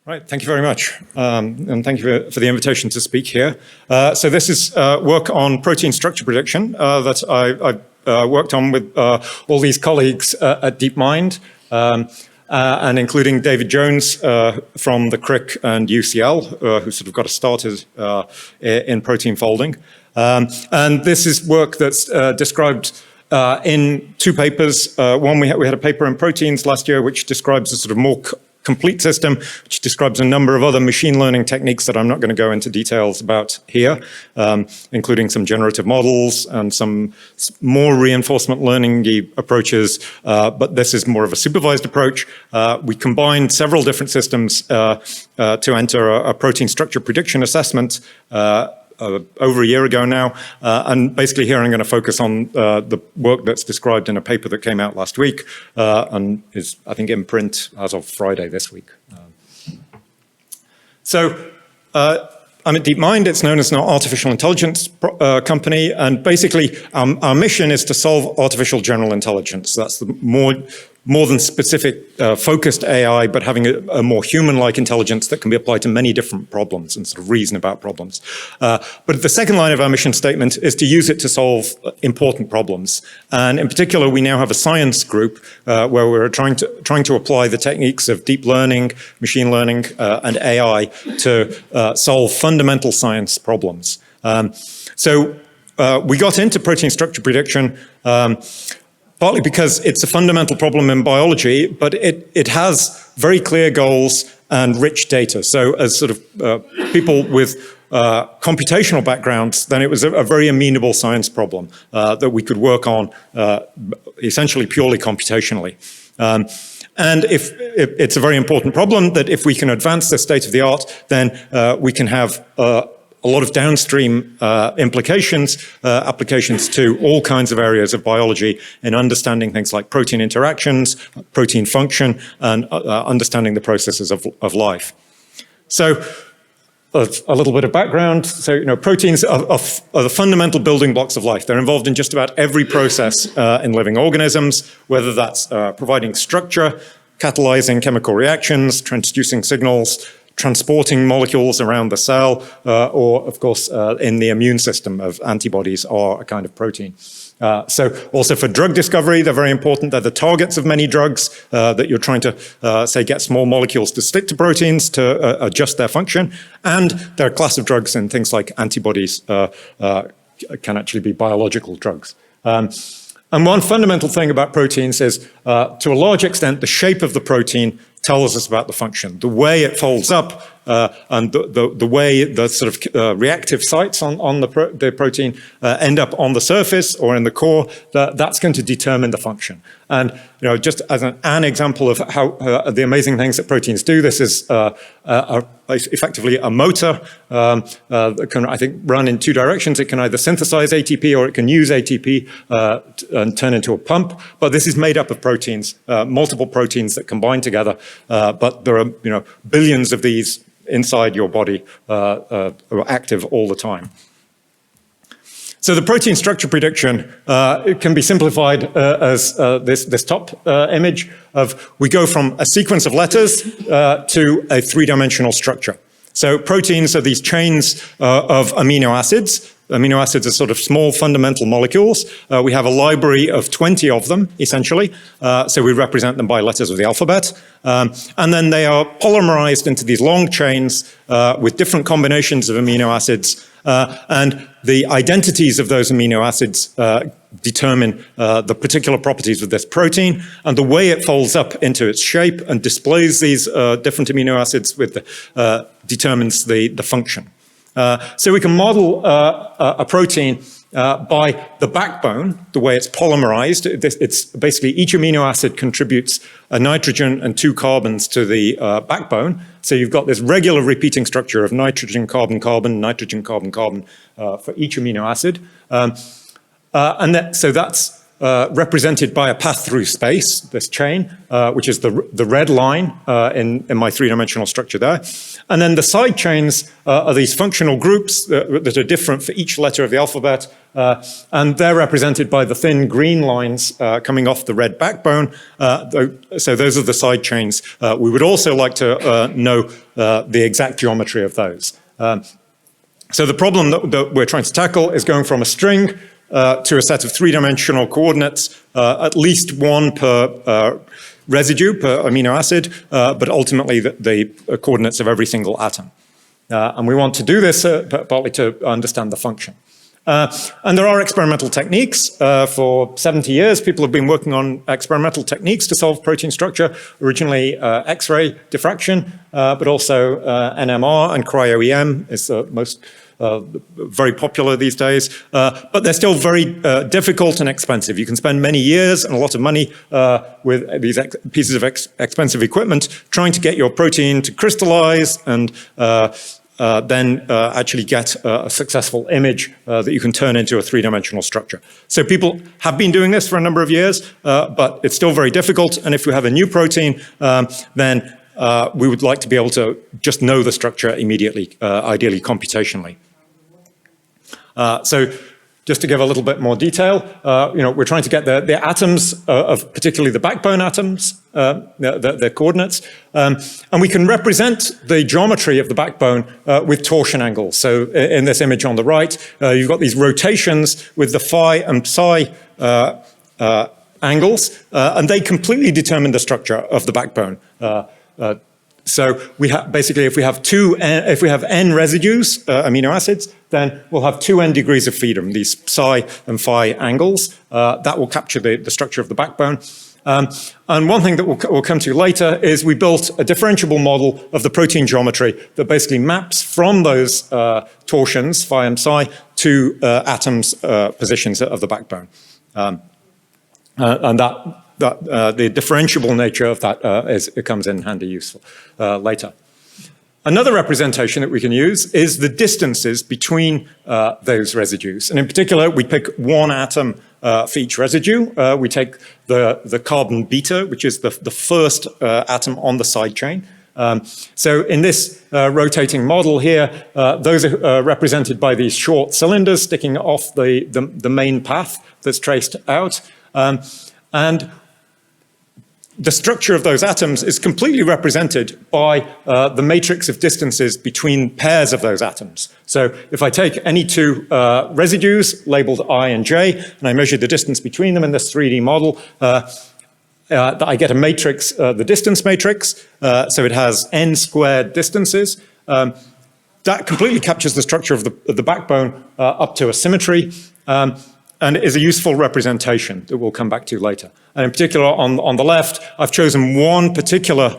Right, thank you very much. And thank you for the invitation to speak here. So this is work on protein structure prediction that I worked on with all these colleagues at DeepMind, and including David Jones from the CRIC and UCL, who sort of got us started in protein folding. And this is work that's described in two papers. One, we had a paper in proteins last year, which describes a sort of more complete system, which describes a number of other machine learning techniques that I'm not going to go into details about here, including some generative models and some more reinforcement learning approaches, but this is more of a supervised approach. We combined several different systems to enter a protein structure prediction assessment over a year ago now, and basically here I'm going to focus on the work that's described in a paper that came out last week and is, I think, in print as of Friday this week. So I'm at DeepMind. It's known as an artificial intelligence company, and basically our mission is to solve artificial general intelligence. That's the more than specific focused AI, but having a more human-like intelligence that can be applied to many different problems and sort of reason about problems. But the second line of our mission statement is to use it to solve important problems. And in particular, we now have a science group where we're trying to apply the techniques of deep learning, machine learning, and AI to solve fundamental science problems. So we got into protein structure prediction partly because it's a fundamental problem in biology, but it has very clear goals and rich data. So as sort of people with computational backgrounds, then it was a very amenable science problem that we could work on essentially purely computationally. And if it's a very important problem that if we can advance the state of the art, then we can have a lot of downstream implications, applications to all kinds of areas of biology in understanding things like protein interactions, protein function, and understanding the processes of life. So a little bit of background. So, proteins are the fundamental building blocks of life. They're involved in just about every process in living organisms, whether that's providing structure, catalyzing chemical reactions, transducing signals, transporting molecules around the cell, or of course in the immune system of antibodies are a kind of protein. So also for drug discovery, they're very important. They're the targets of many drugs that you're trying to, say, get small molecules to stick to proteins to adjust their function. And they're a class of drugs, and things like antibodies can actually be biological drugs. And one fundamental thing about proteins is, to a large extent, the shape of the protein tells us about the function. The way it folds up and the way the sort of reactive sites on the protein end up on the surface or in the core, that's going to determine the function. And just as an example of how the amazing things that proteins do, this is effectively a motor that can, I think, run in two directions. It can either synthesize ATP or it can use ATP and turn into a pump. But this is made up of proteins, multiple proteins that combine together. But there are billions of these inside your body are active all the time. So the protein structure prediction it can be simplified as this top image of we go from a sequence of letters to a three-dimensional structure. So proteins are these chains of amino acids. Amino acids are sort of small fundamental molecules. We have a library of 20 of them, essentially. So we represent them by letters of the alphabet. And then they are polymerized into these long chains with different combinations of amino acids. And the identities of those amino acids determine the particular properties of this protein, and the way it folds up into its shape and displays these different amino acids determines the function. So we can model a protein by the backbone, the way it's polymerized. It's basically each amino acid contributes a nitrogen and 2 carbons to the backbone. So you've got this regular repeating structure of nitrogen, carbon, carbon, nitrogen, carbon, carbon for each amino acid. So that's represented by a path through space, this chain, which is the red line in my three-dimensional structure there. And then the side chains are these functional groups that are different for each letter of the alphabet, and they're represented by the thin green lines coming off the red backbone. So those are the side chains. We would also like to know the exact geometry of those. So the problem that we're trying to tackle is going from a string to a set of three-dimensional coordinates, at least one per residue, per amino acid, but ultimately the coordinates of every single atom. And we want to do this partly to understand the function. And there are experimental techniques. For 70 years, people have been working on experimental techniques to solve protein structure, originally X-ray diffraction, but also NMR and cryo-EM is the most very popular these days, but they're still very difficult and expensive. You can spend many years and a lot of money with these pieces of expensive equipment trying to get your protein to crystallize and then actually get a successful image that you can turn into a three-dimensional structure. So people have been doing this for a number of years, but it's still very difficult. And if we have a new protein, then we would like to be able to just know the structure immediately, ideally computationally. So just to give a little bit more detail, we're trying to get the atoms of particularly the backbone atoms, the coordinates, and we can represent the geometry of the backbone with torsion angles. So in this image on the right, you've got these rotations with the phi and psi angles, and they completely determine the structure of the backbone. So we have basically, if we have n residues, amino acids, then we'll have 2n degrees of freedom, these psi and phi angles. That will capture the structure of the backbone. And one thing that we'll come to later is we built a differentiable model of the protein geometry that basically maps from those torsions, phi and psi, to atoms' positions of the backbone. And the differentiable nature of that it comes in handy useful later. Another representation that we can use is the distances between those residues. And in particular, we pick one atom for each residue. We take the carbon beta, which is the first atom on the side chain. So in this rotating model here, those are represented by these short cylinders sticking off the main path that's traced out. And the structure of those atoms is completely represented by the matrix of distances between pairs of those atoms. So if I take any two residues labeled I and J, and I measure the distance between them in this 3D model, I get a matrix, the distance matrix. So it has n squared distances. That completely captures the structure of the backbone up to a symmetry. And it is a useful representation that we'll come back to later. And in particular, on the left, I've chosen one particular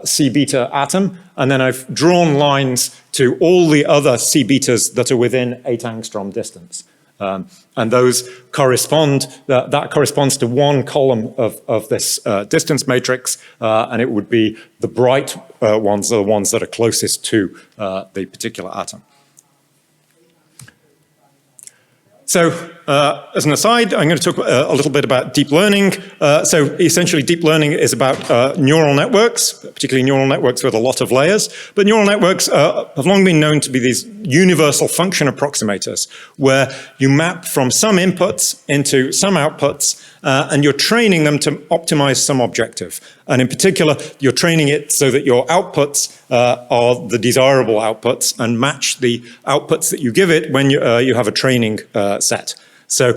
C beta atom, and then I've drawn lines to all the other C betas that are within 8 angstrom distance. And those correspond, that corresponds to one column of this distance matrix, and it would be the bright ones are the ones that are closest to the particular atom. So, as an aside, I'm going to talk a little bit about deep learning. So essentially, deep learning is about neural networks, particularly neural networks with a lot of layers. But neural networks have long been known to be these universal function approximators, where you map from some inputs into some outputs, and you're training them to optimize some objective. And in particular, you're training it so that your outputs are the desirable outputs and match the outputs that you give it when you have a training set. So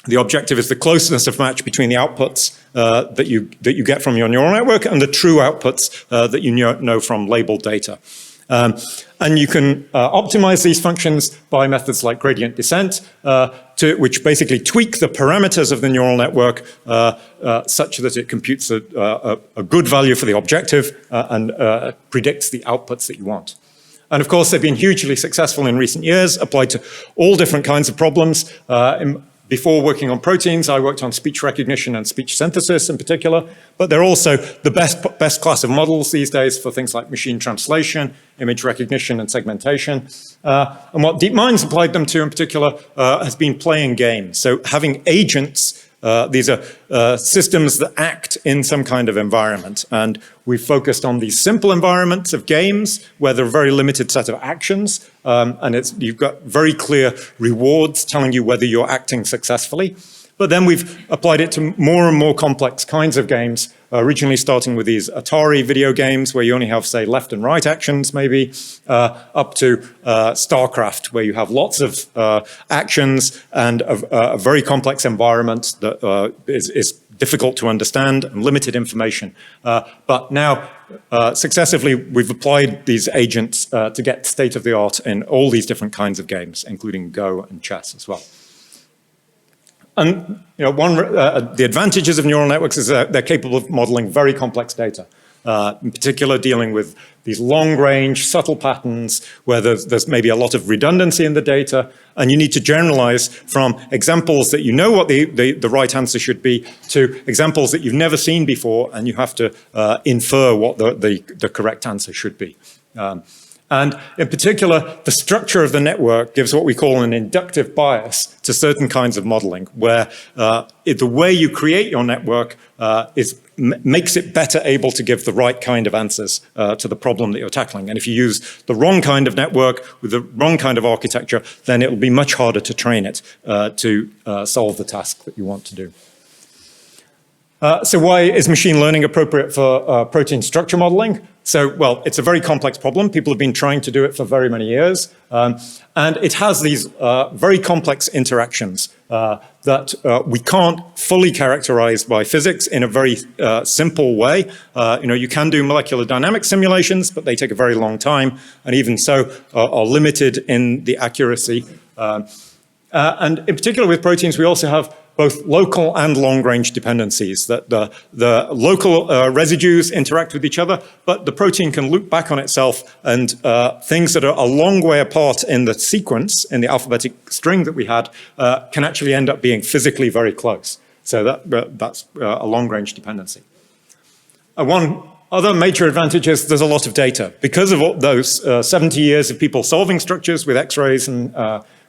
the objective is the closeness of match between the outputs that you get from your neural network and the true outputs that you know from labeled data. And you can optimize these functions by methods like gradient descent, which basically tweak the parameters of the neural network such that it computes a good value for the objective and predicts the outputs that you want. And of course, they've been hugely successful in recent years, applied to all different kinds of problems, Before working on proteins, I worked on speech recognition and speech synthesis in particular, but they're also the best class of models these days for things like machine translation, image recognition, and segmentation. And what DeepMind's applied them to in particular has been playing games. So having agents, these are systems that act in some kind of environment. And we've focused on these simple environments of games where there are a very limited set of actions. And you've got very clear rewards telling you whether you're acting successfully. But then we've applied it to more and more complex kinds of games, originally starting with these Atari video games where you only have, say, left and right actions, maybe, up to StarCraft, where you have lots of actions and a very complex environment that is difficult to understand and limited information. But now, successively, we've applied these agents to get state-of-the-art in all these different kinds of games, including Go and chess as well. And the advantages of neural networks is that they're capable of modeling very complex data, in particular dealing with these long-range, subtle patterns where there's maybe a lot of redundancy in the data, and you need to generalize from examples that you know what the right answer should be to examples that you've never seen before, and you have to infer what the correct answer should be. And in particular, the structure of the network gives what we call an inductive bias to certain kinds of modeling, where the way you create your network makes it better able to give the right kind of answers to the problem that you're tackling. And if you use the wrong kind of network with the wrong kind of architecture, then it will be much harder to train it to solve the task that you want to do. So why is machine learning appropriate for protein structure modeling? So, well, it's a very complex problem. People have been trying to do it for very many years. And it has these very complex interactions that we can't fully characterize by physics in a very simple way. You can do molecular dynamics simulations, but they take a very long time, and even so are limited in the accuracy. And in particular with proteins, we also have both local and long-range dependencies, that the local residues interact with each other, but the protein can loop back on itself, and things that are a long way apart in the sequence, in the alphabetic string that we had, can actually end up being physically very close. So that's a long-range dependency. One other major advantage is there's a lot of data. Because of all those 70 years of people solving structures with X-rays and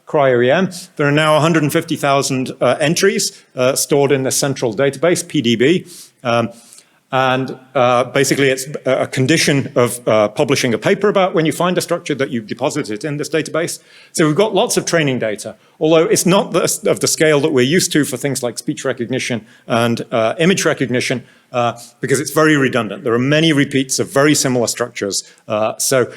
cryo-EM, there are now 150,000 entries stored in the central database, PDB. And basically, it's a condition of publishing a paper about when you find a structure that you deposit it in this database. So we've got lots of training data, although it's not of the scale that we're used to for things like speech recognition and image recognition, because it's very redundant. There are many repeats of very similar structures. So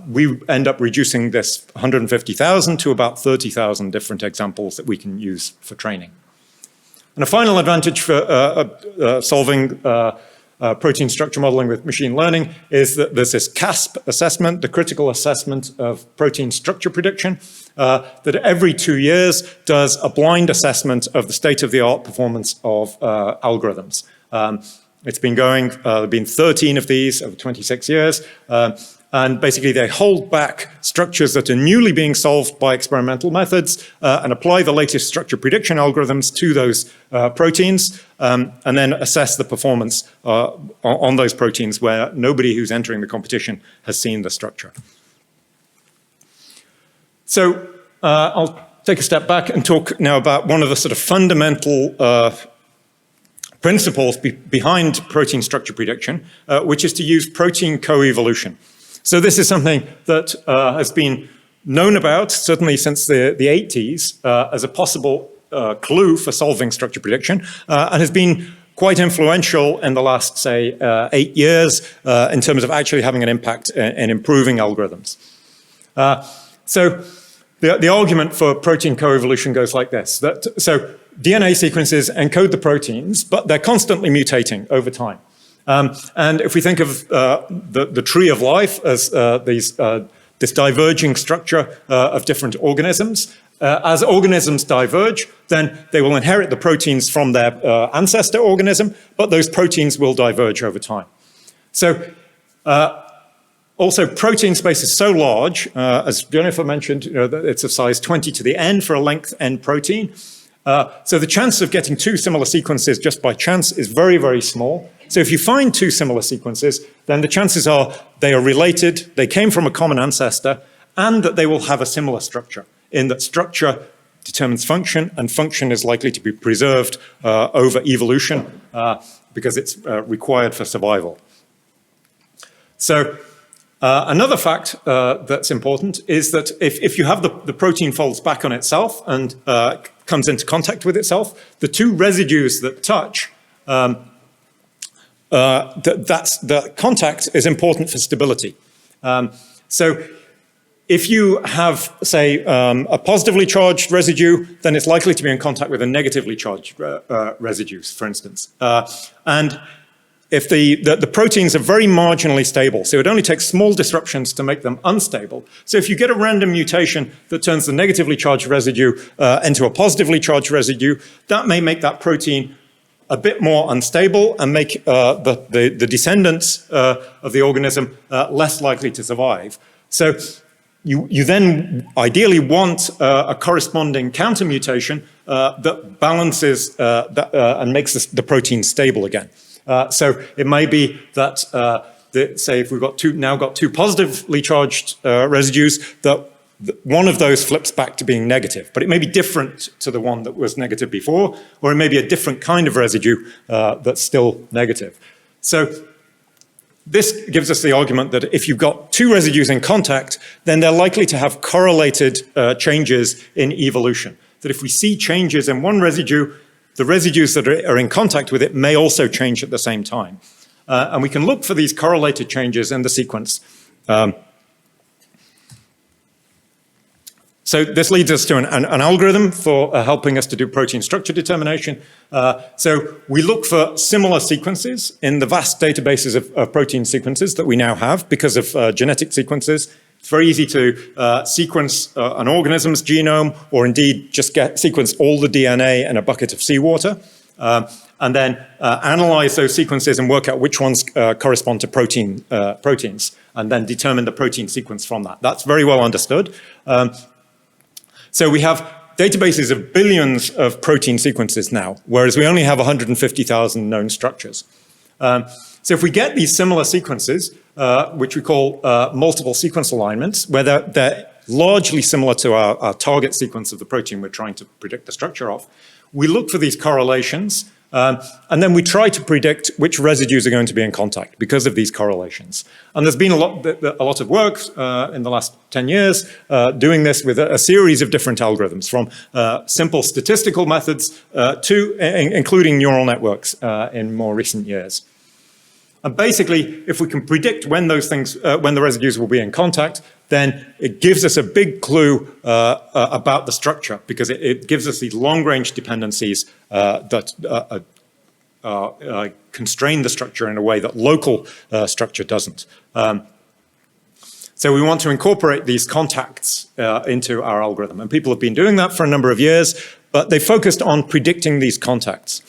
we end up reducing this 150,000 to about 30,000 different examples that we can use for training. And a final advantage for solving protein structure modeling with machine learning is that there's this CASP assessment, the critical assessment of protein structure prediction, that every 2 years does a blind assessment of the state-of-the-art performance of algorithms. It's been going, there have been 13 of these over 26 years. And basically, they hold back structures that are newly being solved by experimental methods and apply the latest structure prediction algorithms to those proteins, and then assess the performance on those proteins where nobody who's entering the competition has seen the structure. So I'll take a step back and talk now about one of the sort of fundamental principles behind protein structure prediction, which is to use protein coevolution. So this is something that has been known about, certainly since the 80s, as a possible clue for solving structure prediction, and has been quite influential in the last, say, 8 years in terms of actually having an impact in improving algorithms. So the argument for protein coevolution goes like this. So DNA sequences encode the proteins, but they're constantly mutating over time. And if we think of the tree of life as this diverging structure of different organisms, as organisms diverge, then they will inherit the proteins from their ancestor organism, but those proteins will diverge over time. So also, protein space is so large, as Jennifer mentioned, that it's of size 20 to the n for a length n protein, So the chance of getting two similar sequences just by chance is very, very small. So if you find two similar sequences, then the chances are they are related, they came from a common ancestor, and that they will have a similar structure, in that structure determines function, and function is likely to be preserved over evolution because it's required for survival. So another fact that's important is that if you have the protein folds back on itself and comes into contact with itself, the two residues that touch, the contact is important for stability. So if you have, say, a positively charged residue, then it's likely to be in contact with a negatively charged residue, for instance. And if the proteins are very marginally stable, so it only takes small disruptions to make them unstable. So if you get a random mutation that turns the negatively charged residue into a positively charged residue, that may make that protein a bit more unstable and make the descendants of the organism less likely to survive. So you then ideally want a corresponding counter mutation that balances and makes the protein stable again. So it may be that, say, if we've got now got two positively charged residues, that one of those flips back to being negative, but it may be different to the one that was negative before, or it may be a different kind of residue that's still negative. So this gives us the argument that if you've got two residues in contact, then they're likely to have correlated changes in evolution. That if we see changes in one residue, the residues that are in contact with it may also change at the same time. And we can look for these correlated changes in the sequence. So this leads us to an algorithm for helping us to do protein structure determination. So we look for similar sequences in the vast databases of protein sequences that we now have because of genetic sequences. It's very easy to sequence an organism's genome, or indeed just sequence all the DNA in a bucket of seawater, and then analyze those sequences and work out which ones correspond to proteins, and then determine the protein sequence from that. That's very well understood. So we have databases of billions of protein sequences now, whereas we only have 150,000 known structures. So if we get these similar sequences, which we call multiple sequence alignments, where they're largely similar to our target sequence of the protein we're trying to predict the structure of, we look for these correlations, and then we try to predict which residues are going to be in contact because of these correlations. And there's been a lot of work in the last 10 years doing this with a series of different algorithms, from simple statistical methods to including neural networks in more recent years. And basically, if we can predict when those things, when the residues will be in contact, then it gives us a big clue about the structure, because it gives us these long-range dependencies that constrain the structure in a way that local structure doesn't. So we want to incorporate these contacts into our algorithm, and people have been doing that for a number of years, but they focused on predicting these contacts.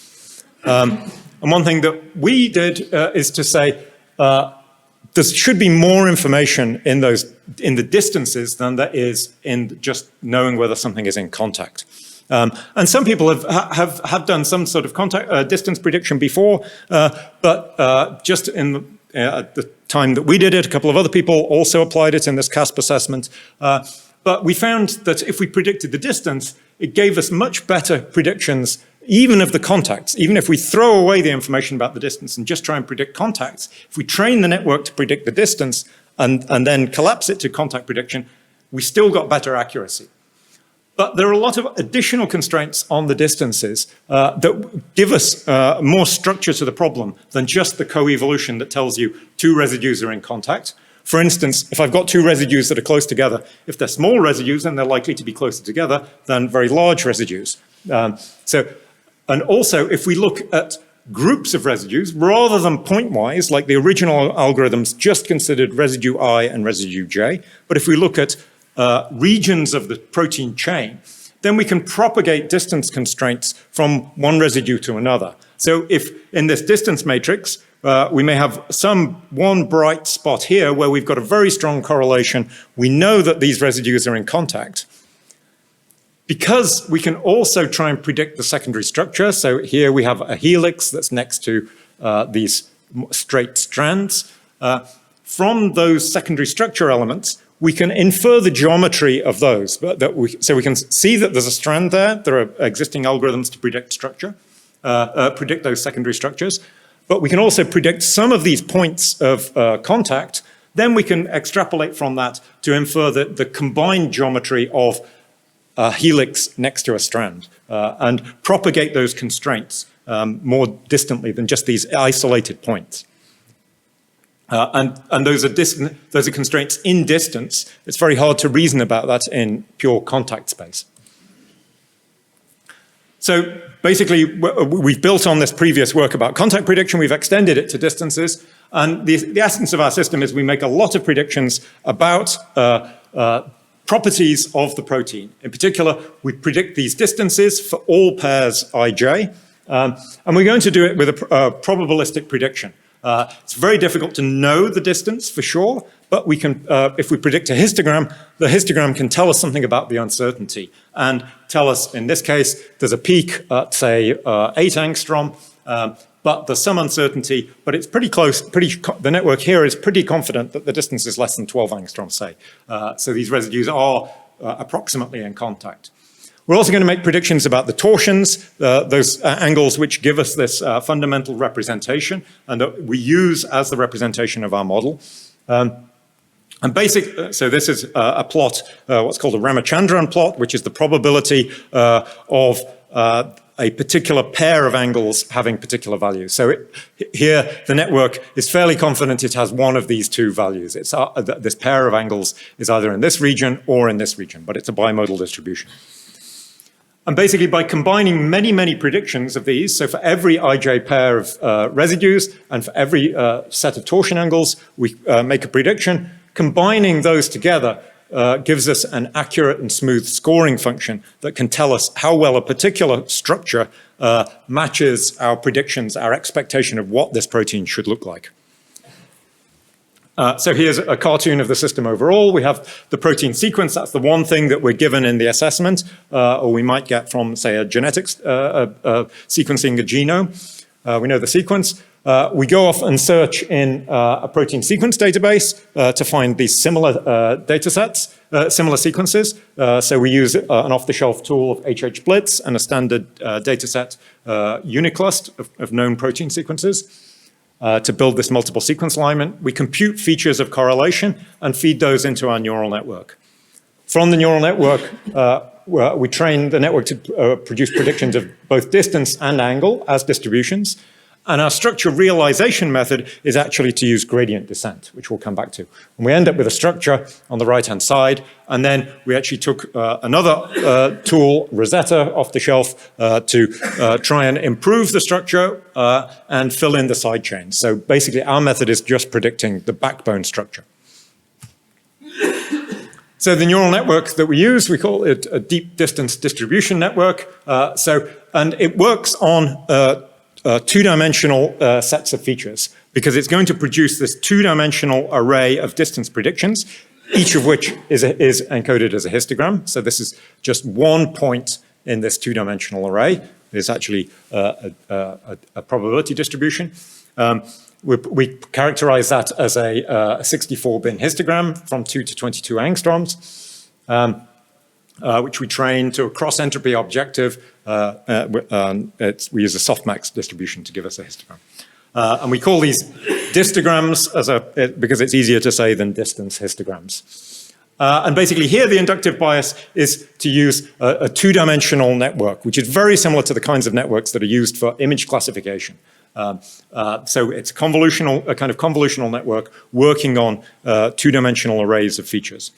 And one thing that we did is to say there should be more information in the distances than there is in just knowing whether something is in contact. And some people have done some sort of contact distance prediction before, but just at the time that we did it, a couple of other people also applied it in this CASP assessment. But we found that if we predicted the distance, it gave us much better predictions even of the contacts. Even if we throw away the information about the distance and just try and predict contacts, if we train the network to predict the distance and then collapse it to contact prediction, we still got better accuracy. But there are a lot of additional constraints on the distances that give us more structure to the problem than just the coevolution that tells you two residues are in contact. For instance, if I've got two residues that are close together, if they're small residues, then they're likely to be closer together than very large residues. And also, if we look at groups of residues, rather than point-wise, like the original algorithms just considered residue I and residue J, but if we look at regions of the protein chain, then we can propagate distance constraints from one residue to another. So if in this distance matrix, we may have one bright spot here where we've got a very strong correlation, we know that these residues are in contact. Because we can also try and predict the secondary structure, so here we have a helix that's next to these straight strands. From those secondary structure elements, we can infer the geometry of those. So we can see that there's a strand there. There are existing algorithms to predict structure, predict those secondary structures. But we can also predict some of these points of contact. Then we can extrapolate from that to infer the combined geometry of a helix next to a strand and propagate those constraints more distantly than just these isolated points. And those are constraints in distance. It's very hard to reason about that in pure contact space. So basically, we've built on this previous work about contact prediction. We've extended it to distances. And the essence of our system is we make a lot of predictions about properties of the protein. In particular, we predict these distances for all pairs ij. And we're going to do it with a probabilistic prediction. It's very difficult to know the distance for sure, but we can, if we predict a histogram, the histogram can tell us something about the uncertainty and tell us, in this case, there's a peak at, say, 8 angstrom, but there's some uncertainty, but it's pretty close. The network here is pretty confident that the distance is less than 12 angstrom, say. So these residues are approximately in contact. We're also going to make predictions about the torsions, those angles which give us this fundamental representation and that we use as the representation of our model. So this is a plot, what's called a Ramachandran plot, which is the probability of a particular pair of angles having particular values. So here, the network is fairly confident it has one of these two values. It's, this pair of angles is either in this region or in this region, but it's a bimodal distribution. And basically, by combining many, many predictions of these, so for every ij pair of residues and for every set of torsion angles, we make a prediction. Combining those together gives us an accurate and smooth scoring function that can tell us how well a particular structure matches our predictions, our expectation of what this protein should look like. So here's a cartoon of the system overall. We have the protein sequence. That's the one thing that we're given in the assessment, or we might get from, say, a genetics sequencing a genome. We know the sequence. We go off and search in a protein sequence database to find these similar data sets, similar sequences. So we use an off-the-shelf tool of HHBlitz and a standard data set uniclust of known protein sequences. To build this multiple sequence alignment, we compute features of correlation and feed those into our neural network. From the neural network, we train the network to produce predictions of both distance and angle as distributions. And our structure realization method is actually to use gradient descent, which we'll come back to. And we end up with a structure on the right-hand side. And then we actually took another tool, Rosetta, off the shelf to try and improve the structure and fill in the side chains. So basically, our method is just predicting the backbone structure. So the neural network that we use, we call it a deep distance distribution network. And it works on two-dimensional sets of features because it's going to produce this two-dimensional array of distance predictions, each of which is encoded as a histogram. So this is just one point in this two-dimensional array. It's actually a probability distribution. We characterize that as a 64-bin histogram from 2 to 22 angstroms. Which we train to a cross-entropy objective. We use a softmax distribution to give us a histogram. And we call these distograms because it's easier to say than distance histograms. And basically here the inductive bias is to use a two-dimensional network, which is very similar to the kinds of networks that are used for image classification. So it's a kind of convolutional network working on two-dimensional arrays of features.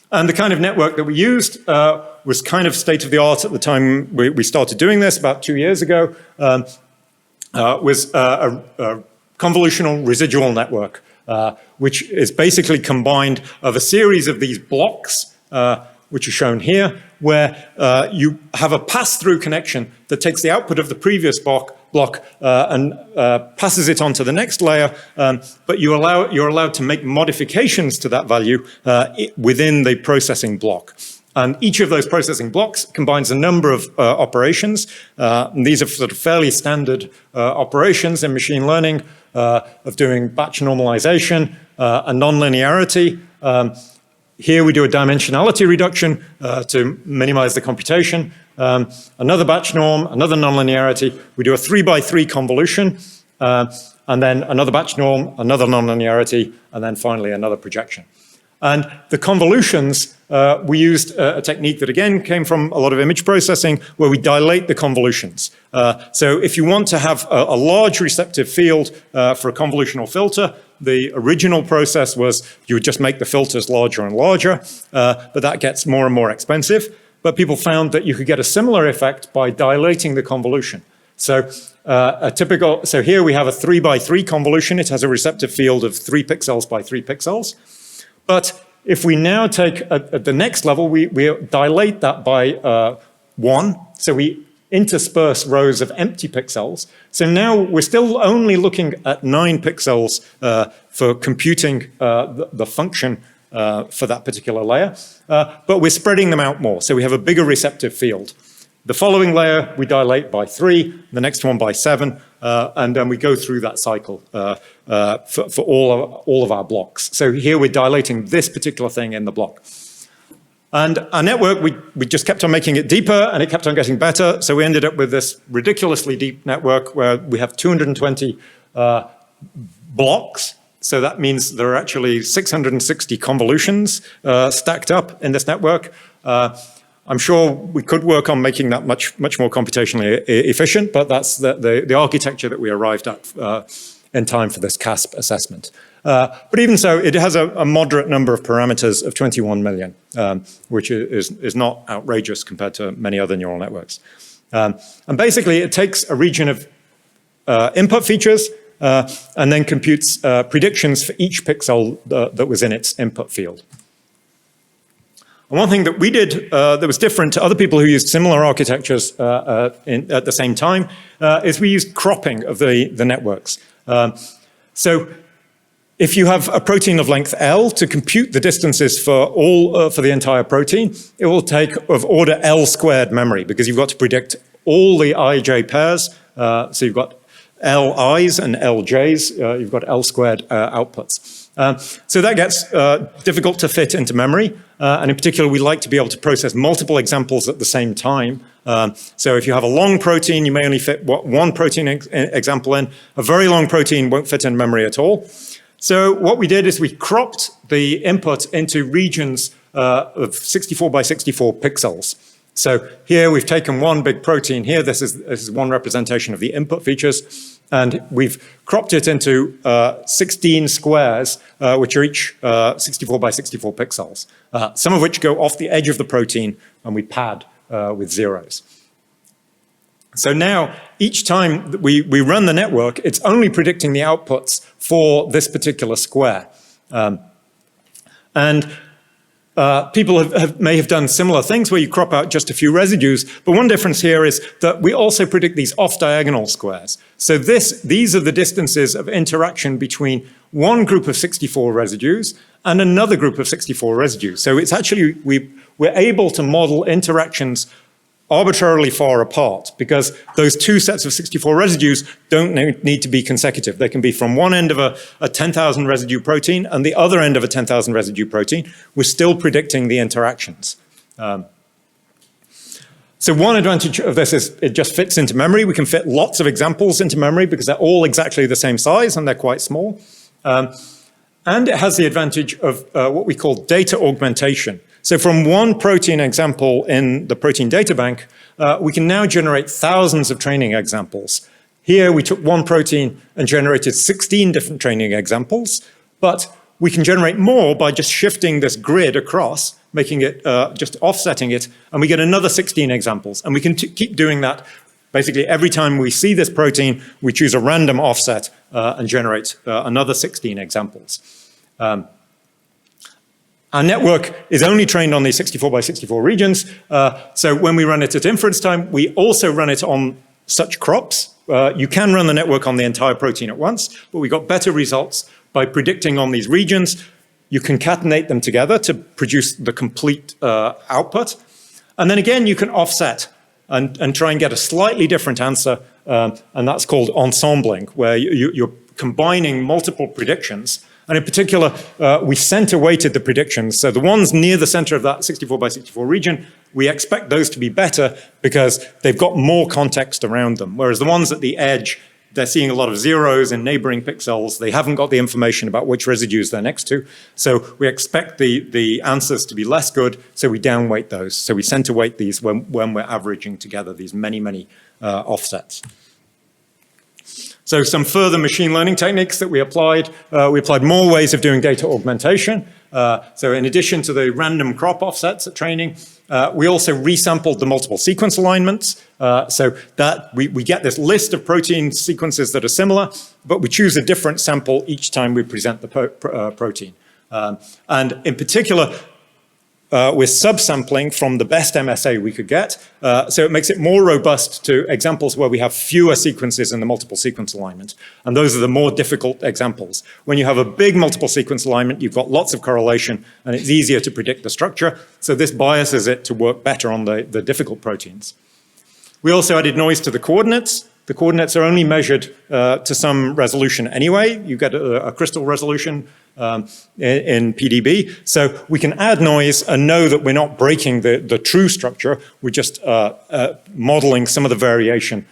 And the kind of network that we used was kind of state-of-the-art at the time we started doing this, about 2 years ago, was a convolutional residual network, which is basically combined of a series of these blocks, which are shown here, where you have a pass-through connection that takes the output of the previous block and passes it on to the next layer, but you're allowed to make modifications to that value within the processing block. And each of those processing blocks combines a number of operations. And these are sort of fairly standard operations in machine learning of doing batch normalization and nonlinearity. Here we do a dimensionality reduction to minimize the computation. Another batch norm, another nonlinearity. We do a 3x3 convolution, and then another batch norm, another nonlinearity, and then finally another projection. And the convolutions, we used a technique that again came from a lot of image processing where we dilate the convolutions. So if you want to have a large receptive field for a convolutional filter, the original process was you would just make the filters larger and larger, but that gets more and more expensive. But people found that you could get a similar effect by dilating the convolution. So so here we have a 3x3 convolution. It has a receptive field of 3 pixels by 3 pixels. But if we now take at the next level, we dilate that by 1. So we intersperse rows of empty pixels. So now we're still only looking at 9 pixels for computing the function for that particular layer. But we're spreading them out more. So we have a bigger receptive field. The following layer, we dilate by 3, the next one by 7, and then we go through that cycle for all of our blocks. So here we're dilating this particular thing in the block. And our network, we just kept on making it deeper, and it kept on getting better. So we ended up with this ridiculously deep network where we have 220 blocks. So that means there are actually 660 convolutions stacked up in this network. I'm sure we could work on making that much more computationally efficient, but that's the architecture that we arrived at in time for this CASP assessment. But even so, it has a moderate number of parameters of 21 million, which is not outrageous compared to many other neural networks. And basically, it takes a region of input features and then computes predictions for each pixel that was in its input field. And one thing that we did that was different to other people who used similar architectures at the same time is we used cropping of the networks. So if you have a protein of length L, to compute the distances for the entire protein, it will take of order L squared memory because you've got to predict all the IJ pairs. So you've got LIs and LJs, you've got L squared outputs. So that gets difficult to fit into memory. And in particular, we like to be able to process multiple examples at the same time. So if you have a long protein, you may only fit one protein example in. A very long protein won't fit in memory at all. So what we did is we cropped the input into regions of 64 by 64 pixels. So here we've taken one big protein here. This is one representation of the input features. And we've cropped it into 16 squares, which are each 64 by 64 pixels, some of which go off the edge of the protein, and we pad with zeros. So now, each time that we run the network, it's only predicting the outputs for this particular square. People may have done similar things where you crop out just a few residues, but one difference here is that we also predict these off-diagonal squares. So these are the distances of interaction between one group of 64 residues and another group of 64 residues. So it's actually, we're able to model interactions arbitrarily far apart because those two sets of 64 residues don't need to be consecutive. They can be from one end of a 10,000 residue protein and the other end of a 10,000 residue protein. We're still predicting the interactions. So one advantage of this is it just fits into memory. We can fit lots of examples into memory because they're all exactly the same size and they're quite small. And it has the advantage of what we call data augmentation. So from one protein example in the protein data bank, we can now generate thousands of training examples. Here we took one protein and generated 16 different training examples, but we can generate more by just shifting this grid across, making it, just offsetting it, and we get another 16 examples. And we can keep doing that. Basically, every time we see this protein, we choose a random offset and generate another 16 examples. Our network is only trained on these 64 by 64 regions. So when we run it at inference time, we also run it on such crops. You can run the network on the entire protein at once, but we got better results by predicting on these regions. you concatenate them together to produce the complete output. And then again, you can offset and try and get a slightly different answer, and that's called ensembling, where you're combining multiple predictions. And in particular, we center-weighted the predictions. So the ones near the center of that 64 by 64 region, we expect those to be better because they've got more context around them. Whereas the ones at the edge, they're seeing a lot of zeros in neighboring pixels. They haven't got the information about which residues they're next to. So we expect the answers to be less good, so we downweight those. So we center-weight these when we're averaging together these many offsets. So some further machine learning techniques that we applied more ways of doing data augmentation. So in addition to the random crop offsets at training, we also resampled the multiple sequence alignments. So that we get this list of protein sequences that are similar, but we choose a different sample each time we present the protein. And in particular, we're subsampling from the best MSA we could get. So it makes it more robust to examples where we have fewer sequences in the multiple sequence alignment. And those are the more difficult examples. When you have a big multiple sequence alignment, you've got lots of correlation, and it's easier to predict the structure. So this biases it to work better on the difficult proteins. We also added noise to the coordinates. The coordinates are only measured to some resolution anyway. You get a crystal resolution in PDB. So we can add noise and know that we're not breaking the true structure. We're just modeling some of the variation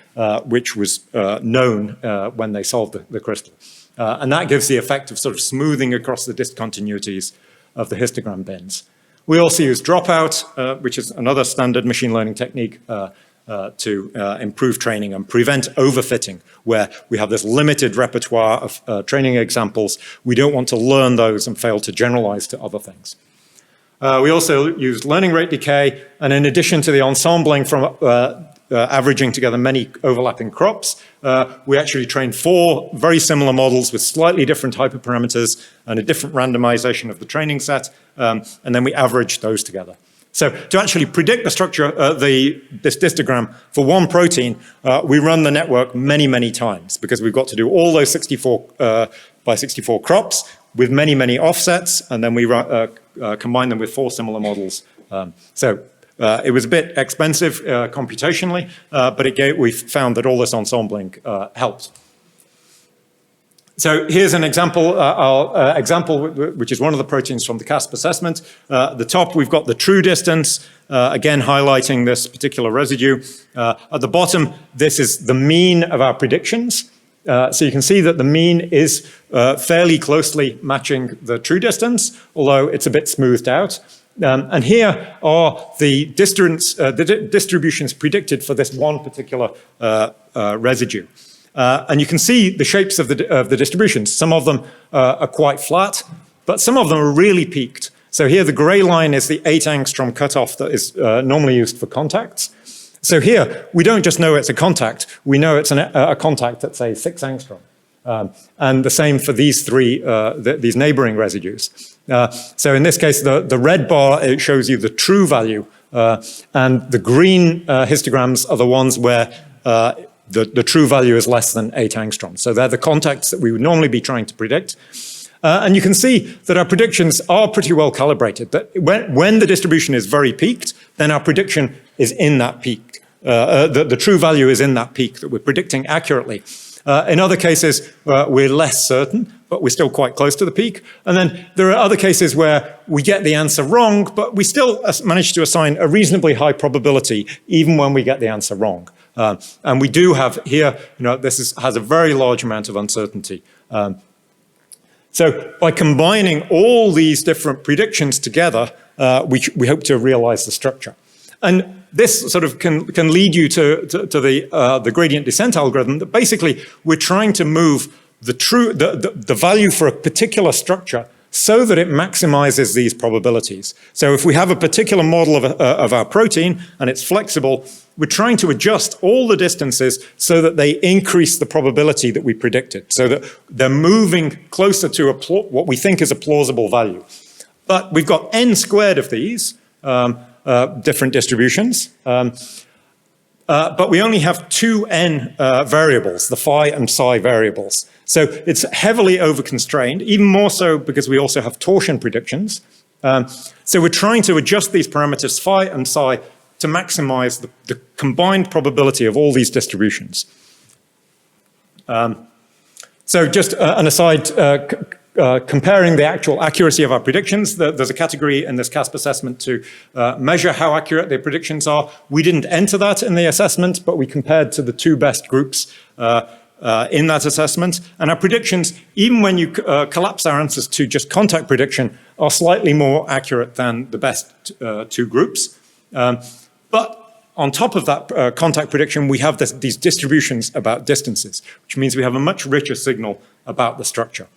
which was known when they solved the crystal. And that gives the effect of sort of smoothing across the discontinuities of the histogram bins. We also use dropout, which is another standard machine learning technique to improve training and prevent overfitting, where we have this limited repertoire of training examples. We don't want to learn those and fail to generalize to other things. We also used learning rate decay, and in addition to the ensembling from averaging together many overlapping crops, we actually trained 4 very similar models with slightly different hyperparameters and a different randomization of the training set, and then we averaged those together. So to actually predict the structure, this histogram for one protein, we run the network many times because we've got to do all those 64 by 64 crops with many offsets, and then we combine them with 4 similar models. It was a bit expensive computationally, but we found that all this ensembling helped. So here's an example, which is one of the proteins from the CASP assessment. At the top, we've got the true distance, again highlighting this particular residue. At the bottom, this is the mean of our predictions. So you can see that the mean is fairly closely matching the true distance, although it's a bit smoothed out. And here are the distributions predicted for this one particular residue. And you can see the shapes of the distributions. Some of them are quite flat, but some of them are really peaked. So here the gray line is the 8 angstrom cutoff that is normally used for contacts. So here, we don't just know it's a contact, we know it's a contact at, say, 6 angstrom. And the same for these 3, these neighboring residues. So in this case, the red bar, it shows you the true value, and the green histograms are the ones where the true value is less than 8 angstrom. So they're the contacts that we would normally be trying to predict. And you can see that our predictions are pretty well calibrated. That when the distribution is very peaked, then our prediction is in that peak. The true value is in that peak that we're predicting accurately. In other cases, we're less certain, but we're still quite close to the peak. And then there are other cases where we get the answer wrong, but we still manage to assign a reasonably high probability even when we get the answer wrong. And we do have here, this has a very large amount of uncertainty. So by combining all these different predictions together, we hope to realize the structure. And this sort of can lead you to the gradient descent algorithm that basically we're trying to move the value for a particular structure so that it maximizes these probabilities. So if we have a particular model of our protein and it's flexible, we're trying to adjust all the distances so that they increase the probability that we predicted, so that they're moving closer to what we think is a plausible value. But we've got n squared of these different distributions. but we only have two n variables, the phi and psi variables. So it's heavily over-constrained, even more so because we also have torsion predictions. So we're trying to adjust these parameters, phi and psi, to maximize the combined probability of all these distributions. So just an aside, comparing the actual accuracy of our predictions, there's a category in this CASP assessment to measure how accurate the predictions are. We didn't enter that in the assessment, but we compared to the two best groups in that assessment. And our predictions, even when you collapse our answers to just contact prediction, are slightly more accurate than the best two groups. But on top of that contact prediction, we have these distributions about distances, which means we have a much richer signal about the structure.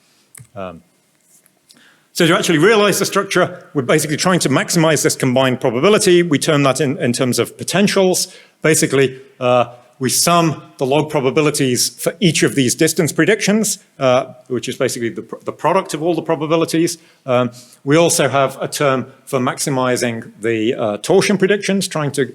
So to actually realize the structure, we're basically trying to maximize this combined probability. We term that in terms of potentials. Basically, we sum the log probabilities for each of these distance predictions, which is basically the product of all the probabilities. We also have a term for maximizing the torsion predictions, trying to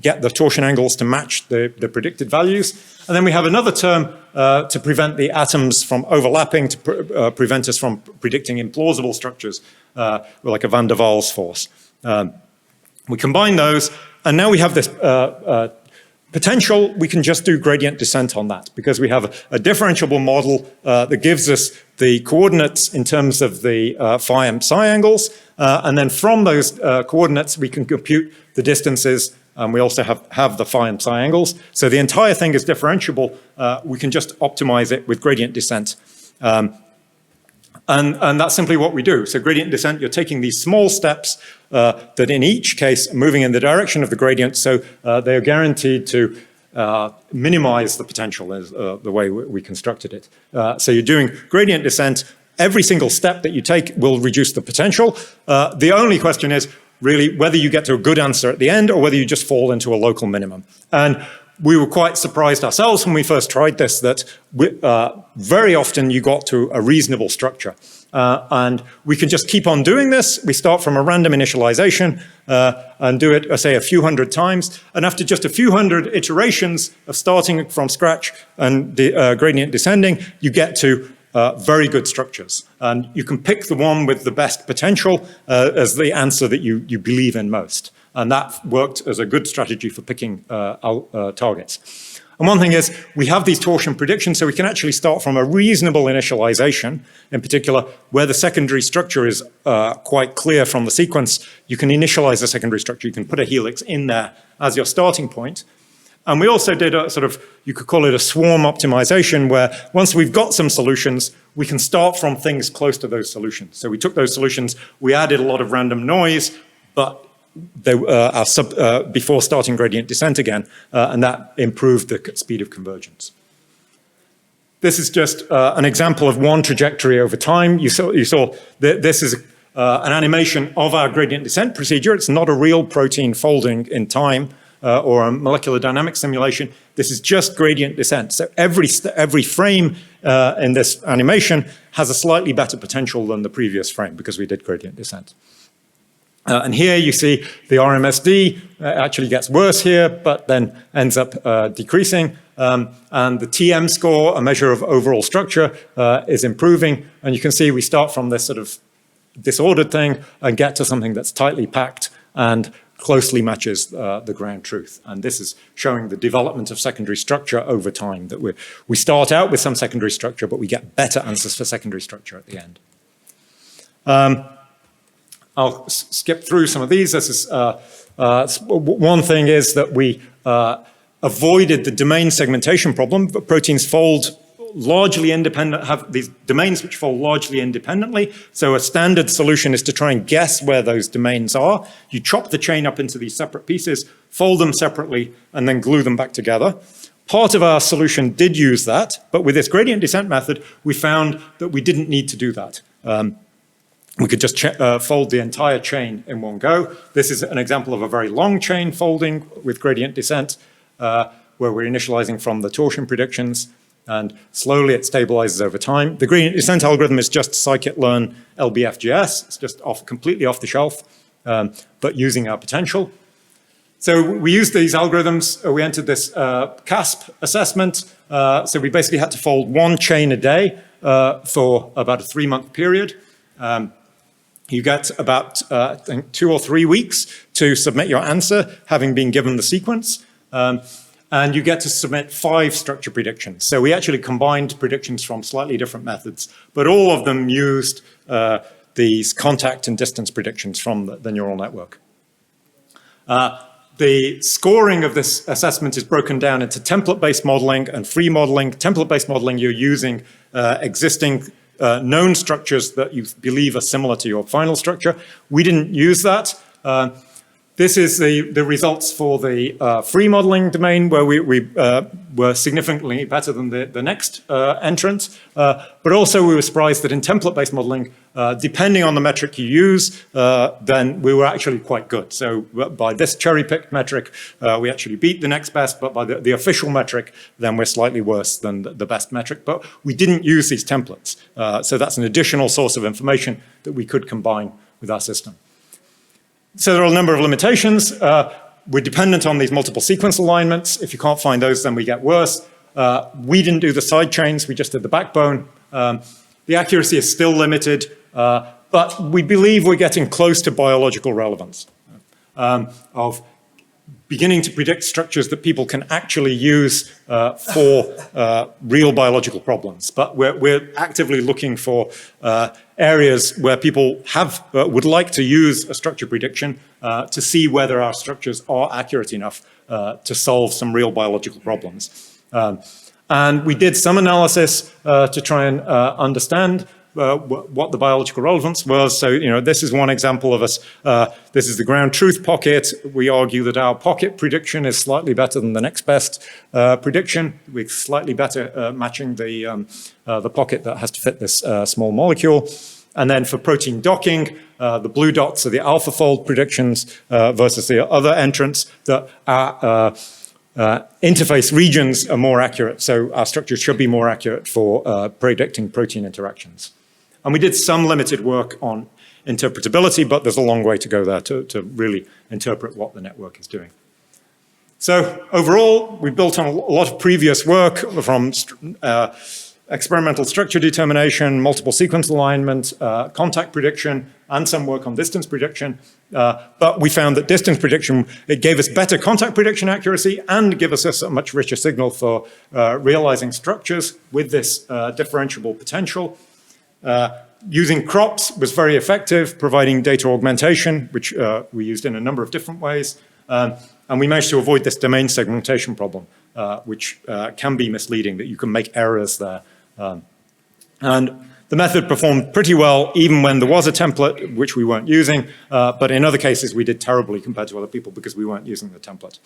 get the torsion angles to match the predicted values. And then we have another term to prevent the atoms from overlapping, to prevent us from predicting implausible structures, like a van der Waals force. We combine those, and now we have this potential. We can just do gradient descent on that, because we have a differentiable model that gives us the coordinates in terms of the phi and psi angles. And then from those coordinates, we can compute the distances. And we also have the phi and psi angles. So the entire thing is differentiable. We can just optimize it with gradient descent. And that's simply what we do. So gradient descent, you're taking these small steps that in each case are moving in the direction of the gradient. So they are guaranteed to minimize the potential, is the way we constructed it. So you're doing gradient descent. Every single step that you take will reduce the potential. The only question is, really, whether you get to a good answer at the end or whether you just fall into a local minimum. And we were quite surprised ourselves when we first tried this that very often you got to a reasonable structure. And we can just keep on doing this. We start from a random initialization and do it, say, a few hundred times. And after just a few hundred iterations of starting from scratch and gradient descending, you get to very good structures. And you can pick the one with the best potential as the answer that you believe in most. And that worked as a good strategy for picking targets. And one thing is, we have these torsion predictions, so we can actually start from a reasonable initialization. In particular, where the secondary structure is quite clear from the sequence, you can initialize the secondary structure. You can put a helix in there as your starting point. And we also did a sort of, you could call it a swarm optimization, where once we've got some solutions, we can start from things close to those solutions. So we took those solutions, we added a lot of random noise, but they before starting gradient descent again, and that improved the speed of convergence. This is just an example of one trajectory over time. You saw this is an animation of our gradient descent procedure. It's not a real protein folding in time, or a molecular dynamics simulation. This is just gradient descent. So every frame in this animation has a slightly better potential than the previous frame because we did gradient descent. And here you see the RMSD actually gets worse here, but then ends up decreasing. And the TM score, a measure of overall structure, is improving. And you can see we start from this sort of disordered thing and get to something that's tightly packed and closely matches the ground truth. And this is showing the development of secondary structure over time, that we start out with some secondary structure, but we get better answers for secondary structure at the end. I'll skip through some of these. This is one thing is that we avoided the domain segmentation problem, but proteins fold largely independent, have these domains which fold largely independently. So a standard solution is to try and guess where those domains are. You chop the chain up into these separate pieces, fold them separately, and then glue them back together. Part of our solution did use that, but with this gradient descent method, we found that we didn't need to do that. We could just fold the entire chain in one go. This is an example of a very long chain folding with gradient descent, where we're initializing from the torsion predictions, and slowly it stabilizes over time. The gradient descent algorithm is just scikit-learn LBFGS. It's just completely off the shelf, but using our potential. So we used these algorithms. We entered this CASP assessment. So we basically had to fold one chain a day for about a 3-month period. You get about, I think, 2 or 3 weeks to submit your answer, having been given the sequence. And you get to submit 5 structure predictions. So we actually combined predictions from slightly different methods, but all of them used these contact and distance predictions from the neural network. The scoring of this assessment is broken down into template-based modeling and free modeling. Template-based modeling, you're using existing known structures that you believe are similar to your final structure. We didn't use that. This is the results for the free modeling domain, where we were significantly better than the next entrant. But also we were surprised that in template-based modeling, depending on the metric you use, then we were actually quite good. So by this cherry-picked metric, we actually beat the next best, but by the official metric, then we're slightly worse than the best metric. But we didn't use these templates. So that's an additional source of information that we could combine with our system. So there are a number of limitations. We're dependent on these multiple sequence alignments. If you can't find those, then we get worse. We didn't do the side chains, we just did the backbone. The accuracy is still limited, but we believe we're getting close to biological relevance of beginning to predict structures that people can actually use for real biological problems. But we're actively looking for areas where people would like to use a structure prediction to see whether our structures are accurate enough to solve some real biological problems. And we did some analysis to try and understand what the biological relevance was. So, this is one example of us. This is the ground truth pocket. We argue that our pocket prediction is slightly better than the next best prediction. We're slightly better matching the pocket that has to fit this small molecule. And then for protein docking, the blue dots are the AlphaFold predictions versus the other entrants that are interface regions are more accurate. So our structures should be more accurate for predicting protein interactions. And we did some limited work on interpretability, but there's a long way to go there to really interpret what the network is doing. So overall, we built on a lot of previous work from experimental structure determination, multiple sequence alignment, contact prediction, and some work on distance prediction. But we found that distance prediction, it gave us better contact prediction accuracy and gave us a much richer signal for realizing structures with this differentiable potential. Using crops was very effective, providing data augmentation, which we used in a number of different ways. And we managed to avoid this domain segmentation problem, which can be misleading, that you can make errors there. And the method performed pretty well, even when there was a template, which we weren't using. But in other cases, we did terribly compared to other people because we weren't using the template.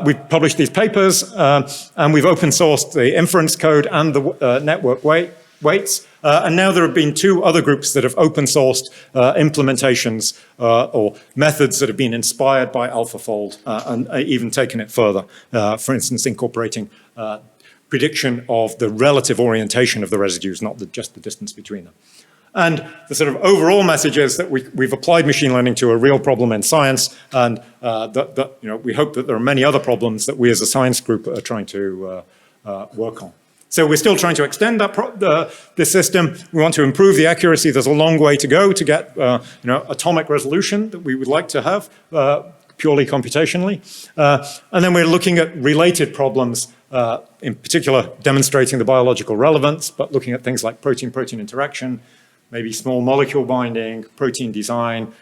We've published these papers, and we've open sourced the inference code and the network weights. And now there have been 2 other groups that have open sourced implementations or methods that have been inspired by AlphaFold and even taken it further. For instance, incorporating prediction of the relative orientation of the residues, not just the distance between them. And the sort of overall message is that we've applied machine learning to a real problem in science, and we hope that there are many other problems that we as a science group are trying to work on. So we're still trying to extend this system. We want to improve the accuracy. There's a long way to go to get atomic resolution that we would like to have purely computationally. And then we're looking at related problems, in particular demonstrating the biological relevance, but looking at things like protein-protein interaction, maybe small molecule binding, protein design,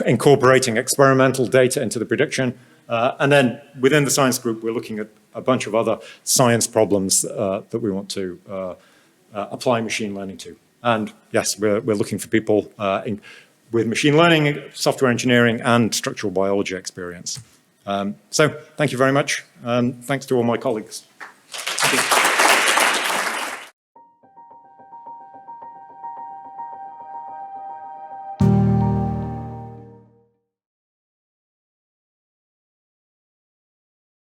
incorporating experimental data into the prediction. And then within the science group, we're looking at a bunch of other science problems that we want to apply machine learning to. And yes, we're looking for people with machine learning, software engineering, and structural biology experience. So thank you very much, and thanks to all my colleagues. Thank you.